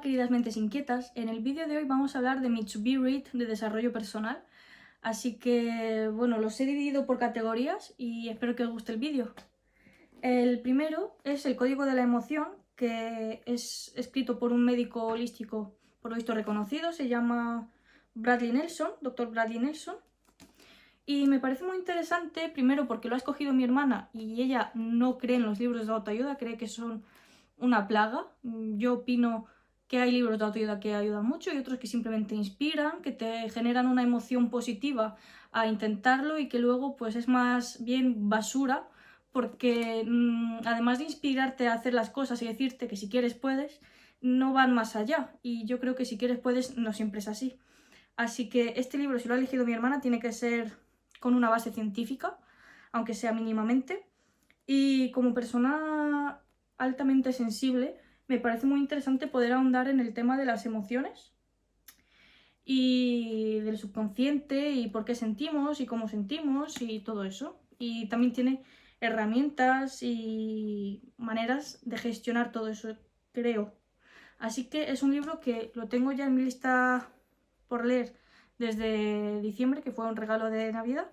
queridas mentes inquietas, en el vídeo de hoy vamos a hablar de mi To Be Read de desarrollo personal, así que bueno, los he dividido por categorías y espero que os guste el vídeo. El primero es el código de la emoción, que es escrito por un médico holístico por lo visto reconocido, se llama Bradley Nelson, Dr. Bradley Nelson. Y me parece muy interesante, primero porque lo ha escogido mi hermana y ella no cree en los libros de autoayuda, cree que son una plaga. Yo opino que hay libros de autoayuda que ayudan mucho y otros que simplemente inspiran, que te generan una emoción positiva a intentarlo y que luego pues es más bien basura porque además de inspirarte a hacer las cosas y decirte que si quieres puedes, no van más allá y yo creo que si quieres puedes no siempre es así. Así que este libro, si lo ha elegido mi hermana, tiene que ser con una base científica, aunque sea mínimamente. Y como persona altamente sensible, me parece muy interesante poder ahondar en el tema de las emociones y del subconsciente y por qué sentimos y cómo sentimos y todo eso. Y también tiene herramientas y maneras de gestionar todo eso, creo. Así que es un libro que lo tengo ya en mi lista por leer desde diciembre, que fue un regalo de Navidad,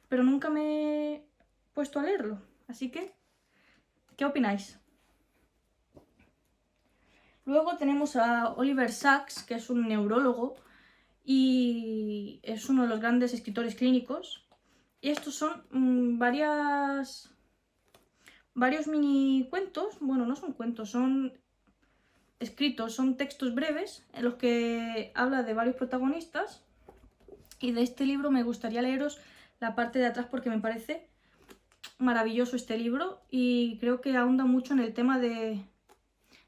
pero nunca me he puesto a leerlo. Así que, ¿qué opináis? Luego tenemos a Oliver Sacks, que es un neurólogo y es uno de los grandes escritores clínicos. Y estos son varios mini cuentos, bueno, no son cuentos, son escritos, son textos breves en los que habla de varios protagonistas. Y de este libro me gustaría leeros la parte de atrás porque me parece maravilloso este libro y creo que ahonda mucho en el tema de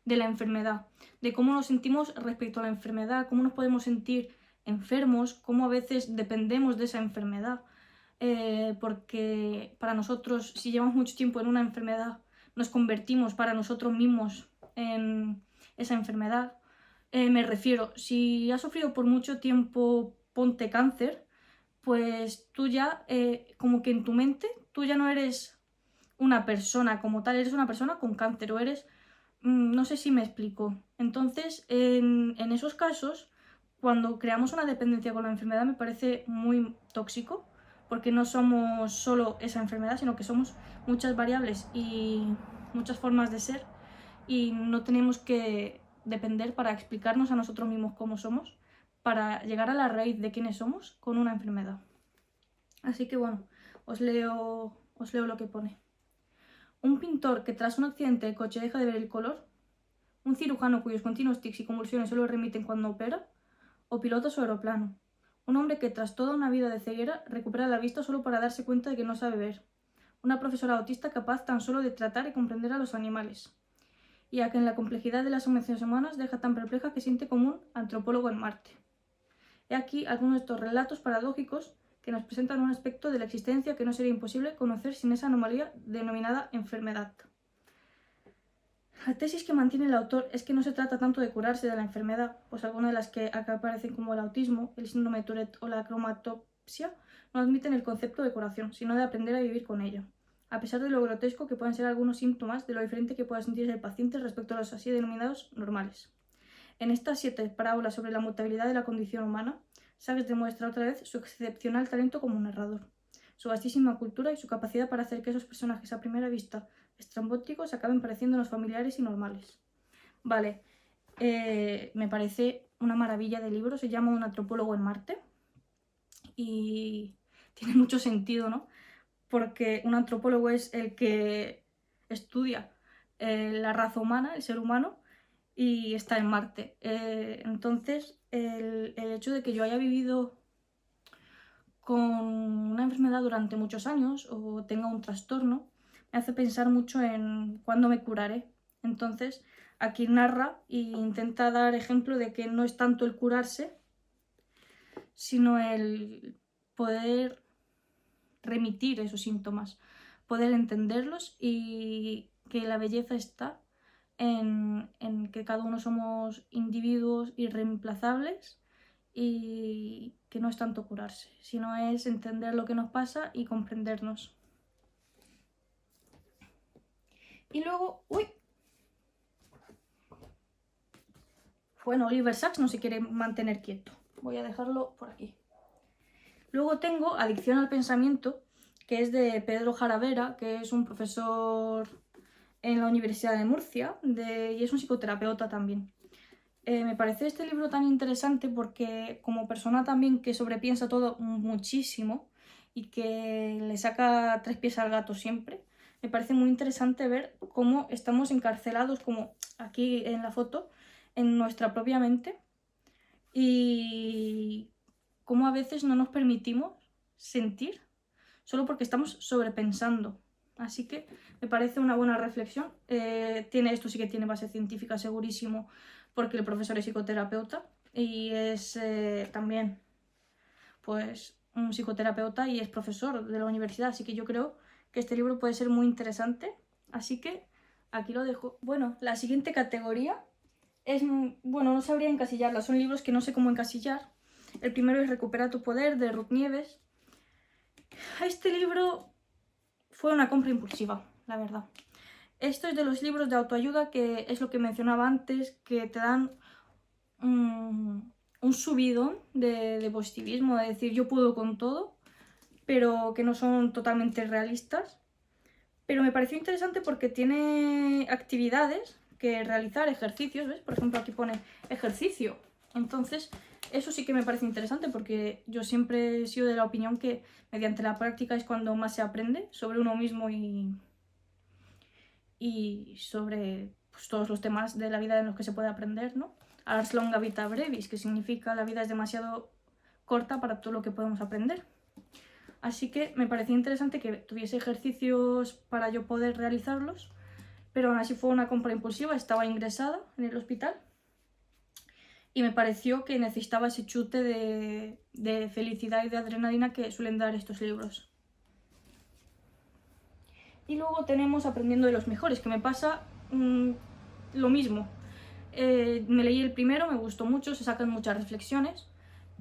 la enfermedad, de cómo nos sentimos respecto a la enfermedad, cómo nos podemos sentir enfermos, cómo a veces dependemos de esa enfermedad, porque para nosotros, si llevamos mucho tiempo en una enfermedad, nos convertimos para nosotros mismos en esa enfermedad. Me refiero, si has sufrido por mucho tiempo, ponte cáncer, pues tú ya, como que en tu mente, tú ya no eres una persona como tal, eres una persona con cáncer o eres, no sé si me explico. Entonces, en esos casos, cuando creamos una dependencia con la enfermedad me parece muy tóxico, porque no somos solo esa enfermedad, sino que somos muchas variables y muchas formas de ser y no tenemos que depender para explicarnos a nosotros mismos cómo somos, para llegar a la raíz de quiénes somos con una enfermedad. Así que bueno, os leo lo que pone. Un pintor que tras un accidente de coche deja de ver el color, un cirujano cuyos continuos tics y convulsiones solo remiten cuando opera, o pilota su aeroplano. Un hombre que tras toda una vida de ceguera recupera la vista solo para darse cuenta de que no sabe ver. Una profesora autista capaz tan solo de tratar y comprender a los animales. Y a que en la complejidad de las emociones humanas deja tan perpleja que siente como un antropólogo en Marte. He aquí algunos de estos relatos paradójicos que nos presentan un aspecto de la existencia que no sería imposible conocer sin esa anomalía denominada enfermedad. La tesis que mantiene el autor es que no se trata tanto de curarse de la enfermedad, pues algunas de las que acá aparecen como el autismo, el síndrome de Tourette o la cromatopsia no admiten el concepto de curación, sino de aprender a vivir con ella, a pesar de lo grotesco que pueden ser algunos síntomas de lo diferente que pueda sentirse el paciente respecto a los así denominados normales. En estas 7 parábolas sobre la mutabilidad de la condición humana, Sacks demuestra otra vez su excepcional talento como narrador, su vastísima cultura y su capacidad para hacer que esos personajes a primera vista estrambóticos acaben pareciéndonos familiares y normales. Vale, me parece una maravilla de libro, se llama Un antropólogo en Marte y tiene mucho sentido, ¿no? Porque un antropólogo es el que estudia la raza humana, el ser humano, y está en Marte. Entonces, el hecho de que yo haya vivido con una enfermedad durante muchos años o tenga un trastorno, me hace pensar mucho en cuándo me curaré. Entonces, aquí narra e intenta dar ejemplo de que no es tanto el curarse, sino el poder remitir esos síntomas, poder entenderlos y que la belleza está en que cada uno somos individuos irreemplazables y que no es tanto curarse, sino es entender lo que nos pasa y comprendernos. Y luego, Bueno, Oliver Sacks no se quiere mantener quieto. Voy a dejarlo por aquí. Luego tengo Adicción al pensamiento, que es de Pedro Jaravera, que es un profesor en la Universidad de Murcia y es un psicoterapeuta también. Me parece este libro tan interesante porque como persona también que sobrepiensa todo muchísimo y que le saca 3 pies al gato siempre, me parece muy interesante ver cómo estamos encarcelados, como aquí en la foto, en nuestra propia mente y cómo a veces no nos permitimos sentir solo porque estamos sobrepensando. Así que me parece una buena reflexión. Esto sí que tiene base científica segurísimo, porque el profesor es psicoterapeuta y es también pues un psicoterapeuta y es profesor de la universidad, así que yo creo que este libro puede ser muy interesante. Así que aquí lo dejo. Bueno, la siguiente categoría es, bueno, no sabría encasillarla, son libros que no sé cómo encasillar. El primero es Recupera tu poder, de Ruth Nieves. Este libro fue una compra impulsiva, la verdad. Esto es de los libros de autoayuda, que es lo que mencionaba antes, que te dan un subidón de positivismo, de decir yo puedo con todo, pero que no son totalmente realistas. Pero me pareció interesante porque tiene actividades que realizar, ejercicios, ¿ves? Por ejemplo, aquí pone ejercicio. Entonces, eso sí que me parece interesante porque yo siempre he sido de la opinión que mediante la práctica es cuando más se aprende sobre uno mismo y sobre pues, todos los temas de la vida en los que se puede aprender, ¿no? Ars longa vita brevis, que significa la vida es demasiado corta para todo lo que podemos aprender. Así que me parecía interesante que tuviese ejercicios para yo poder realizarlos, pero aún así fue una compra impulsiva, estaba ingresada en el hospital y me pareció que necesitaba ese chute de felicidad y de adrenalina que suelen dar estos libros. Y luego tenemos Aprendiendo de los mejores, que me pasa lo mismo. Me leí el primero, me gustó mucho, se sacan muchas reflexiones,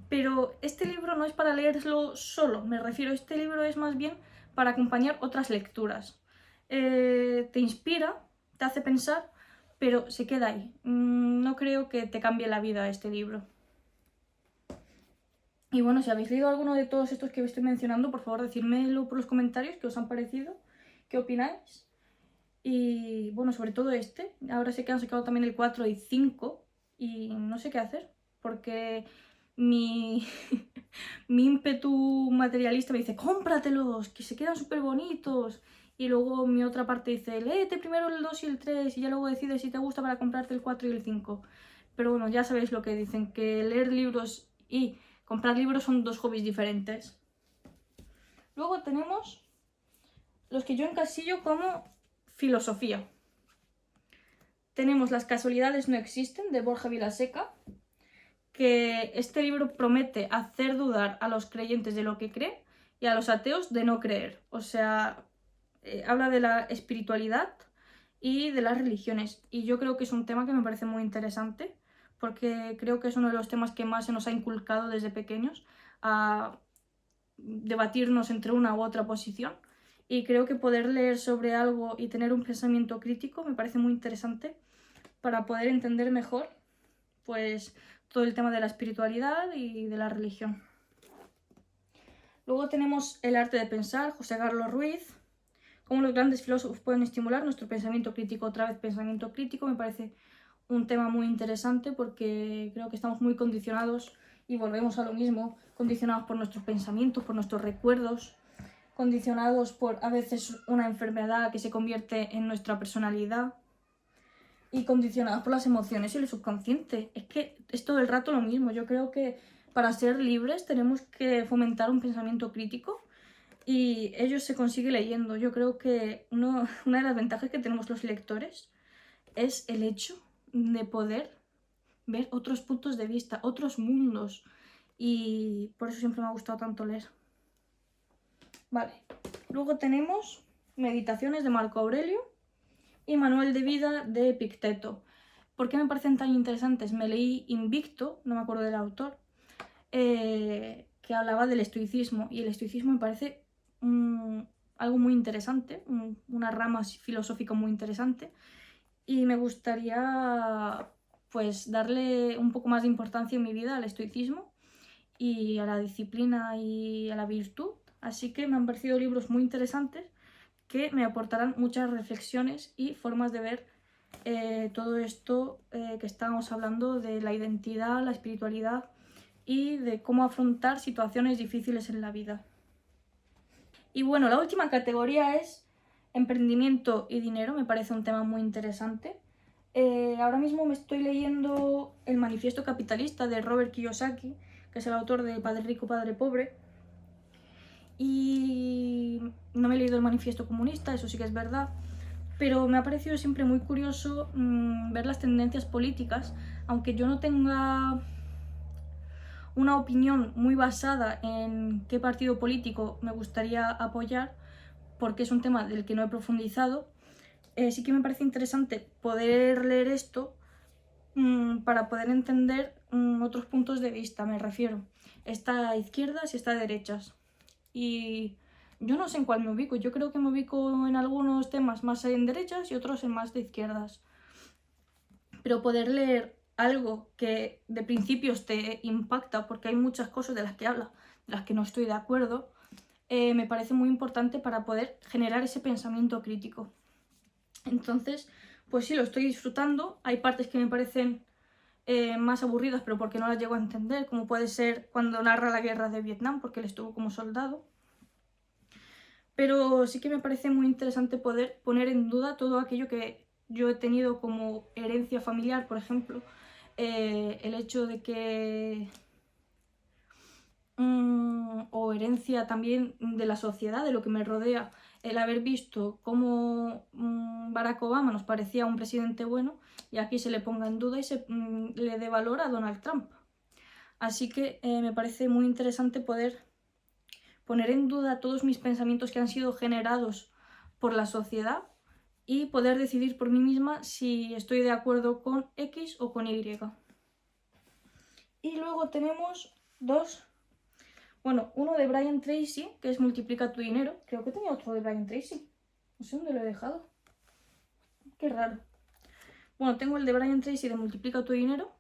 pero este libro no es para leerlo solo, me refiero, este libro es más bien para acompañar otras lecturas. Te inspira, te hace pensar, pero se queda ahí. No creo que te cambie la vida este libro. Y bueno, si habéis leído alguno de todos estos que os estoy mencionando, por favor decídmelo por los comentarios, qué os han parecido, qué opináis. Y bueno, sobre todo este, ahora sé que han sacado también el 4 y 5 y no sé qué hacer, porque mi, mi ímpetu materialista me dice, cómpratelos, que se quedan súper bonitos. Y luego mi otra parte dice, léete primero el 2 y el 3 y ya luego decides si te gusta para comprarte el 4 y el 5. Pero bueno, ya sabéis lo que dicen, que leer libros y comprar libros son dos hobbies diferentes. Luego tenemos los que yo encasillo como filosofía. Tenemos Las casualidades no existen, de Borja Vilaseca, que este libro promete hacer dudar a los creyentes de lo que creen y a los ateos de no creer. O sea, habla de la espiritualidad y de las religiones. Y yo creo que es un tema que me parece muy interesante, porque creo que es uno de los temas que más se nos ha inculcado desde pequeños a debatirnos entre una u otra posición. Y creo que poder leer sobre algo y tener un pensamiento crítico me parece muy interesante para poder entender mejor pues todo el tema de la espiritualidad y de la religión. Luego tenemos El arte de pensar, José Carlos Ruiz. Cómo los grandes filósofos pueden estimular nuestro pensamiento crítico. Otra vez pensamiento crítico, me parece un tema muy interesante porque creo que estamos muy condicionados y volvemos a lo mismo, condicionados por nuestros pensamientos, por nuestros recuerdos, condicionados por a veces una enfermedad que se convierte en nuestra personalidad y condicionados por las emociones y el subconsciente. Es que es todo el rato lo mismo. Yo creo que para ser libres tenemos que fomentar un pensamiento crítico y ello se consigue leyendo. Yo creo que una de las ventajas que tenemos los lectores es el hecho de poder ver otros puntos de vista, otros mundos, y por eso siempre me ha gustado tanto leer. Vale, luego tenemos Meditaciones de Marco Aurelio y Manual de vida de Epicteto. ¿Por qué me parecen tan interesantes? Me leí Invicto, no me acuerdo del autor, que hablaba del estoicismo, y el estoicismo me parece algo muy interesante, una rama filosófica muy interesante, y me gustaría pues darle un poco más de importancia en mi vida al estoicismo y a la disciplina y a la virtud. Así que me han parecido libros muy interesantes que me aportarán muchas reflexiones y formas de ver todo esto que estábamos hablando de la identidad, la espiritualidad y de cómo afrontar situaciones difíciles en la vida. Y bueno, la última categoría es emprendimiento y dinero. Me parece un tema muy interesante. Ahora mismo me estoy leyendo El Manifiesto Capitalista de Robert Kiyosaki, que es el autor de Padre Rico, Padre Pobre. Y no me he leído El Manifiesto Comunista, eso sí que es verdad, pero me ha parecido siempre muy curioso ver las tendencias políticas, aunque yo no tenga una opinión muy basada en qué partido político me gustaría apoyar, porque es un tema del que no he profundizado. Sí que me parece interesante poder leer esto para poder entender otros puntos de vista, me refiero. Está a izquierdas y está a derechas. Y yo no sé en cuál me ubico. Yo creo que me ubico en algunos temas más en derechas y otros en más de izquierdas. Pero poder leer algo que de principios te impacta, porque hay muchas cosas de las que habla, de las que no estoy de acuerdo, me parece muy importante para poder generar ese pensamiento crítico. Entonces, pues sí, lo estoy disfrutando. Hay partes que me parecen más aburridas, pero porque no las llego a entender, como puede ser cuando narra la guerra de Vietnam, porque él estuvo como soldado. Pero sí que me parece muy interesante poder poner en duda todo aquello que yo he tenido como herencia familiar, por ejemplo, el hecho de que o herencia también de la sociedad, de lo que me rodea, el haber visto cómo Barack Obama nos parecía un presidente bueno y aquí se le ponga en duda y se le dé valor a Donald Trump. Así que me parece muy interesante poder poner en duda todos mis pensamientos que han sido generados por la sociedad y poder decidir por mí misma si estoy de acuerdo con X o con Y. Y luego tenemos uno de Brian Tracy, que es Multiplica tu dinero. Creo que tenía otro de Brian Tracy. No sé dónde lo he dejado. Qué raro. Bueno, tengo el de Brian Tracy de Multiplica tu dinero.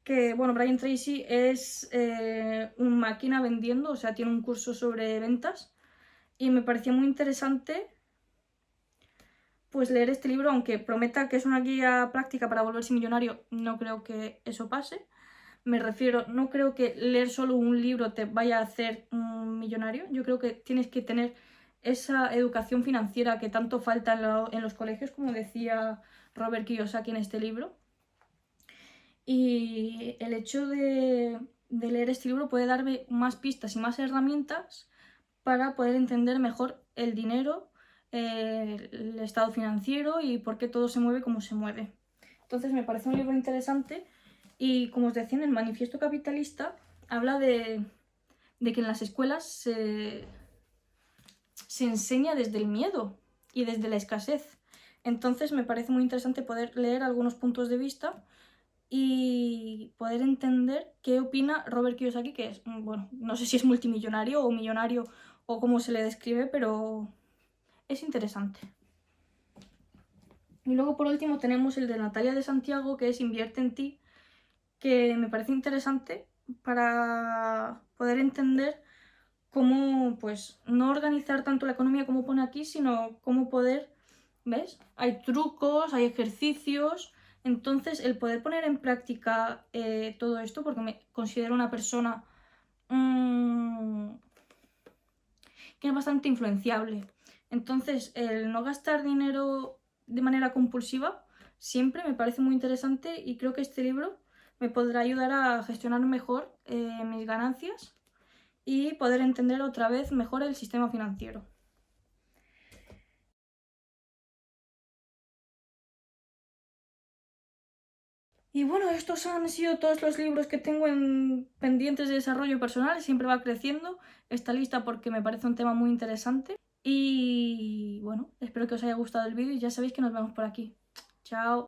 Que, bueno, Brian Tracy es un máquina vendiendo, o sea, tiene un curso sobre ventas. Y me parecía muy interesante pues leer este libro, aunque prometa que es una guía práctica para volverse millonario, no creo que eso pase. Me refiero, no creo que leer solo un libro te vaya a hacer millonario. Yo creo que tienes que tener esa educación financiera que tanto falta en los colegios, como decía Robert Kiyosaki en este libro. Y el hecho de leer este libro puede darme más pistas y más herramientas para poder entender mejor el dinero, el estado financiero y por qué todo se mueve como se mueve. Entonces me parece un libro interesante y, como os decía, en el Manifiesto Capitalista habla de que en las escuelas se enseña desde el miedo y desde la escasez. Entonces me parece muy interesante poder leer algunos puntos de vista y poder entender qué opina Robert Kiyosaki, que es, bueno, no sé si es multimillonario o millonario o cómo se le describe, pero es interesante. Y luego por último tenemos el de Natalia de Santiago, que es Invierte en ti, que me parece interesante para poder entender cómo, pues, no organizar tanto la economía como pone aquí, sino cómo poder, ¿ves? Hay trucos, hay ejercicios. Entonces, el poder poner en práctica todo esto, porque me considero una persona que es bastante influenciable. Entonces, el no gastar dinero de manera compulsiva siempre me parece muy interesante y creo que este libro me podrá ayudar a gestionar mejor mis ganancias y poder entender otra vez mejor el sistema financiero. Y bueno, estos han sido todos los libros que tengo en pendientes de desarrollo personal. Siempre va creciendo esta lista porque me parece un tema muy interesante. Y bueno, espero que os haya gustado el vídeo y ya sabéis que nos vemos por aquí. Chao.